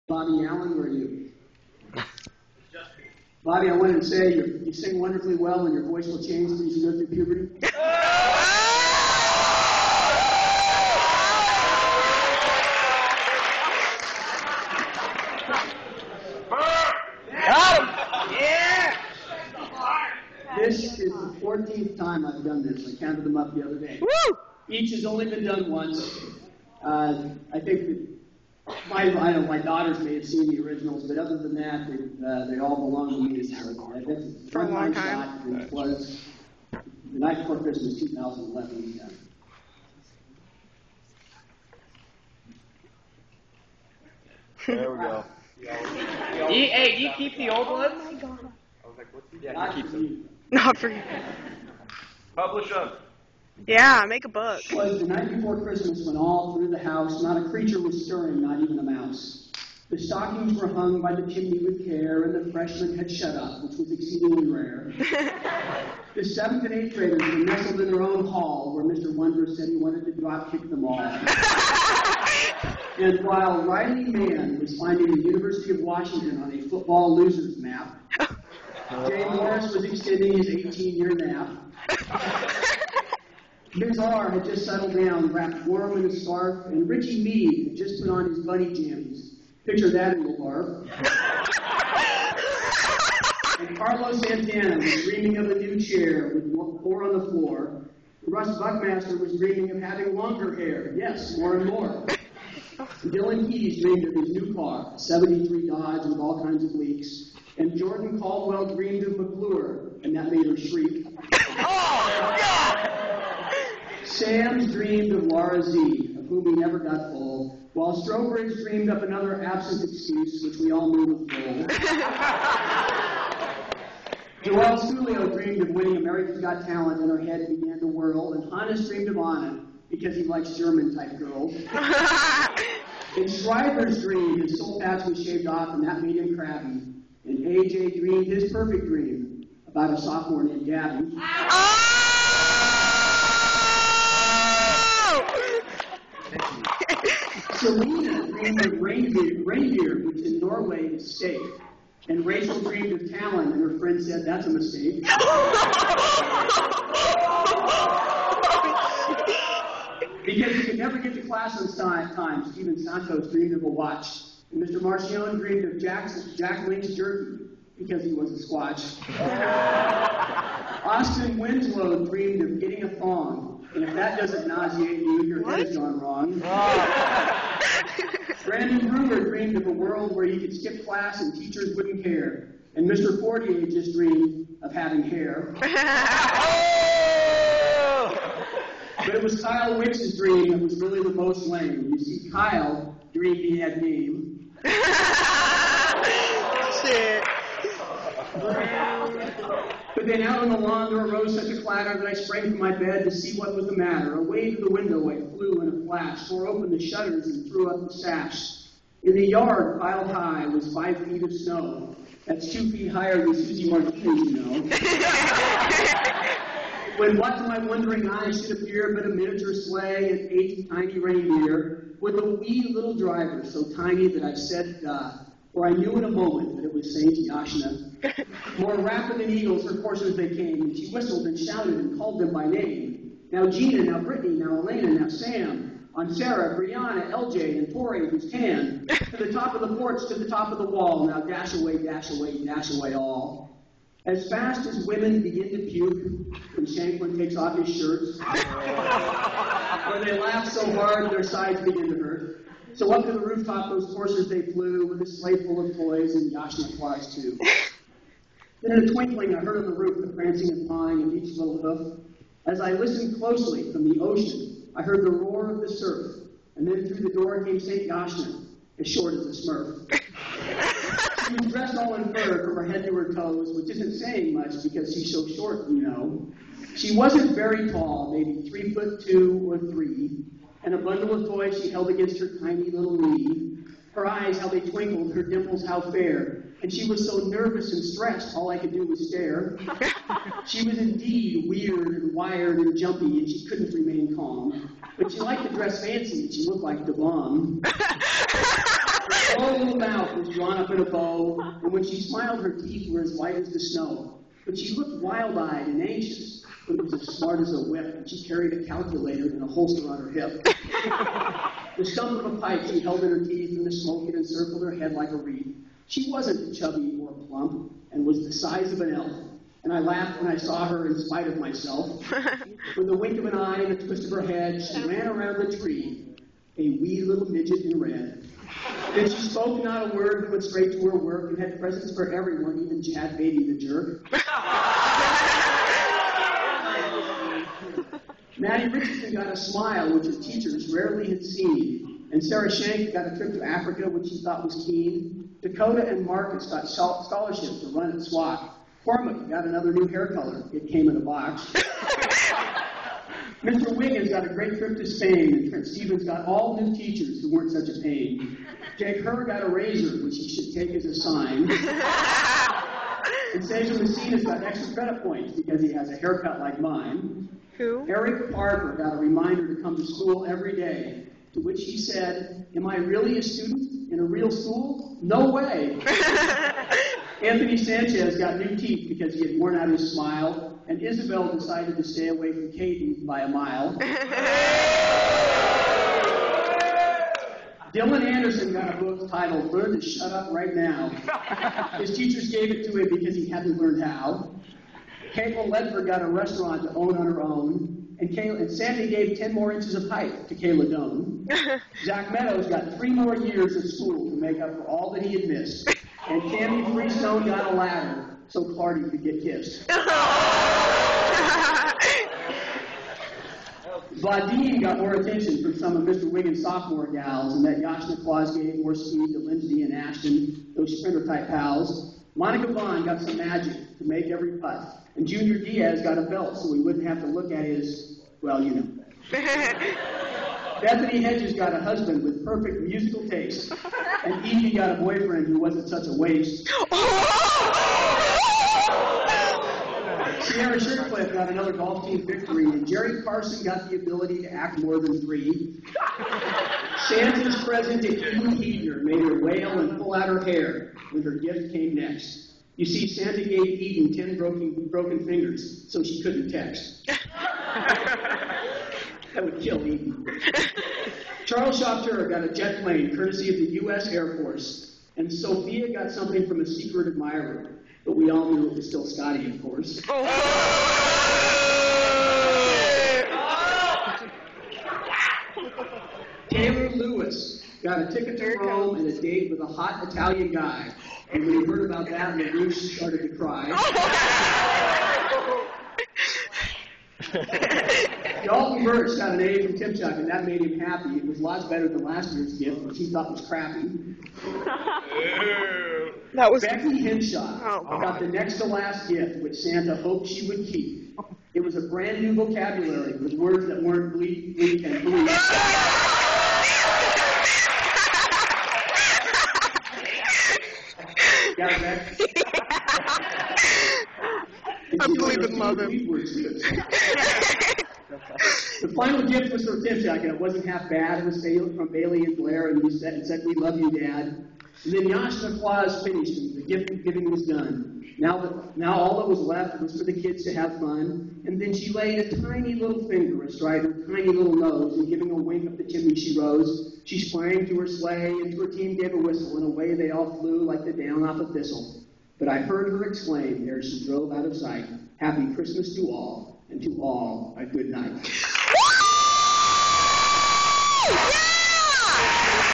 Bobby Allen, where are you? Bobby, I wanted to say you sing wonderfully well and your voice will change as you go through puberty. This is the 14th time I've done this. I counted them up the other day. Woo! Each has only been done once. I think that my daughters may have seen the originals, but other than that, they all belong to me. For a long time. It was the night before Christmas, 2011. Yeah. There we go. Hey, do you keep the old ones? Oh my god. I was like, what's he Not keep for them? you. Not for you. Publish them. Yeah, make a book. It was the night before Christmas when all through the house not a creature was stirring, not even a mouse. The stockings were hung by the chimney with care, and the freshmen had shut up, which was exceedingly rare. The 7th and 8th graders were nestled in their own hall, where Mr. Wondrous said he wanted to drop kick them all. And while Riley Mann was finding the University of Washington on a football loser's map, Jay Morris was extending his 18-year nap. Ms. R. had just settled down, wrapped warm in a scarf, and Richie Meade had just put on his bunny jammies. Picture that in the barf. And Carlos Santana was dreaming of a new chair with 4 on the floor. Russ Buckmaster was dreaming of having longer hair. Yes, more and more. Dylan Keyes dreamed of his new car, a 73 Dodge with all kinds of leaks. And Jordan Caldwell dreamed of McClure, and that made her shriek. Oh, God! Sam's dreamed of Laura Z, of whom he never got full, while Strobridge dreamed up another absent excuse, which we all knew was full. Joelle Sculio dreamed of winning America's Got Talent, and her head began to whirl, and Hannes dreamed of Anna, because he likes German-type girls. In Schreiber's dream, his soul patch was shaved off, and that made him crabby. And AJ dreamed his perfect dream about a sophomore named Gabby. Oh! Selena dreamed of reindeer, which in Norway is steak. And Rachel dreamed of Talon, and her friend said, that's a mistake. Because he could never get to class on time, Stephen Santos dreamed of a watch. And Mr. Marcion dreamed of Jack Link's jerky, because he was a squatch. Austin Winslow dreamed of getting a thong. And if that doesn't nauseate you, your head has gone wrong. Brandon Brewer dreamed of a world where you could skip class and teachers wouldn't care. And Mr. Fortier just dreamed of having hair. But it was Kyle Wicks's dream that was really the most lame. You see, Kyle dreamed he had name. Shit. But then out on the lawn there arose such a clatter that I sprang from my bed to see what was the matter. Away to the window I flew in a flash, tore open the shutters and threw up the sash. In the yard, piled high, was 5 feet of snow. That's 2 feet higher than Susie Martinez, you know. When what to my wondering eyes should appear but a miniature sleigh and 8 tiny reindeer, with a wee little driver so tiny that I said, for I knew in a moment that it was Saint Yashna. More rapid than eagles, her coursers they came, and she whistled and shouted and called them by name. Now Gina, now Brittany, now Elena, now Sam, on Sarah, Brianna, LJ, and Tori, who's tan, to the top of the porch, to the top of the wall, now dash away all. As fast as women begin to puke when Shanklin takes off his shirts, or they laugh so hard their sides begin to hurt. So up to the rooftop those coursers they flew, with a sleigh full of toys, and Yashna flies too. Then in a twinkling I heard on the roof the prancing and pawing of each little hoof. As I listened closely from the ocean, I heard the roar of the surf, and then through the door came Saint Yashna, as short as a smurf. She was dressed all in fur from her head to her toes, which isn't saying much because she's so short, you know. She wasn't very tall, maybe 3'2" or 3, and a bundle of toys she held against her tiny little knee. Her eyes, how they twinkled, her dimples, how fair. And she was so nervous and stressed, all I could do was stare. She was indeed weird and wired and jumpy, and she couldn't remain calm. But she liked to dress fancy, and she looked like the bomb. Her little mouth was drawn up in a bow, and when she smiled, her teeth were as white as the snow. But she looked wild-eyed and anxious, but was as smart as a whip, and she carried a calculator and a holster on her hip. The stump of a pipe she held in her teeth, and the smoke had encircled her head like a wreath. She wasn't chubby or plump, and was the size of an elf. And I laughed when I saw her in spite of myself. With a wink of an eye and a twist of her head, she ran around the tree, a wee little midget in red. Then she spoke not a word, but went straight to her work and had presents for everyone, even Chad Beatty the jerk. Maddie Richardson got a smile, which her teachers rarely had seen. And Sarah Shank got a trip to Africa, which she thought was keen. Dakota and Marcus got scholarships to run at SWAT. Cormac got another new hair color. It came in a box. Mr. Wiggins got a great trip to Spain, and Trent Stevens got all new teachers who weren't such a pain. Jake Herr got a razor, which he should take as a sign. And Cesar Messina's got extra credit points because he has a haircut like mine. Who? Eric Parker got a reminder to come to school every day, to which he said, "Am I really a student in a real school? No way." Anthony Sanchez got new teeth because he had worn out his smile, and Isabel decided to stay away from Caden by a mile. Dylan Anderson got a book titled "Learn to Shut Up Right Now." His teachers gave it to him because he hadn't learned how. Caitlin Ledford got a restaurant to own on her own. And Sandy gave 10 more inches of height to Kayla Doan. Zach Meadows got 3 more years of school to make up for all that he had missed. And Tammy Freestone got a ladder so Clardy could get kissed. Vladine got more attention from some of Mr. Wiggins' sophomore gals, and that Yashna Claus gave more speed to Lindsay and Ashton, those sprinter-type pals. Monica Vaughn got some magic to make every putt. And Junior Diaz got a belt so we wouldn't have to look at his, well, you know. Bethany Hedges got a husband with perfect musical taste. And Evie got a boyfriend who wasn't such a waste. Sierra Shirtcliffe got another golf team victory. And Jerry Carson got the ability to act more than 3. Santa's present to Eden Heidner made her wail and pull out her hair when her gift came next. You see, Santa gave Eden 10 broken fingers, so she couldn't text. That would kill Eden. Charles Schafter got a jet plane courtesy of the U.S. Air Force, and Sophia got something from a secret admirer, but we all knew it was still Scotty, of course. Taylor Lewis got a ticket to Rome and a date with a hot Italian guy. And when he heard about that, LaRouche started to cry. Dalton Birch got an A from Tymchuk, and that made him happy. It was lots better than last year's gift, which he thought was crappy. That was Becky Henshaw Oh. got the next to last gift, which Santa hoped she would keep. It was a brand new vocabulary with words that weren't bleep, bleep, and bleep. Got it, Beck? I believe in love him. The final gift was from Tymchuk, and it wasn't half bad. It was from Bailey and Blair, and he said, "We love you, Dad." And then Yashna Claus finished, and the gift giving was done. Now all that was left was for the kids to have fun. And then she laid a tiny little finger astride her tiny little nose, and giving a wink up the chimney she rose. She sprang to her sleigh, and to her team gave a whistle, and away they all flew like the down off a thistle. But I heard her exclaim ere she drove out of sight, "Happy Christmas to all, and to all a good night."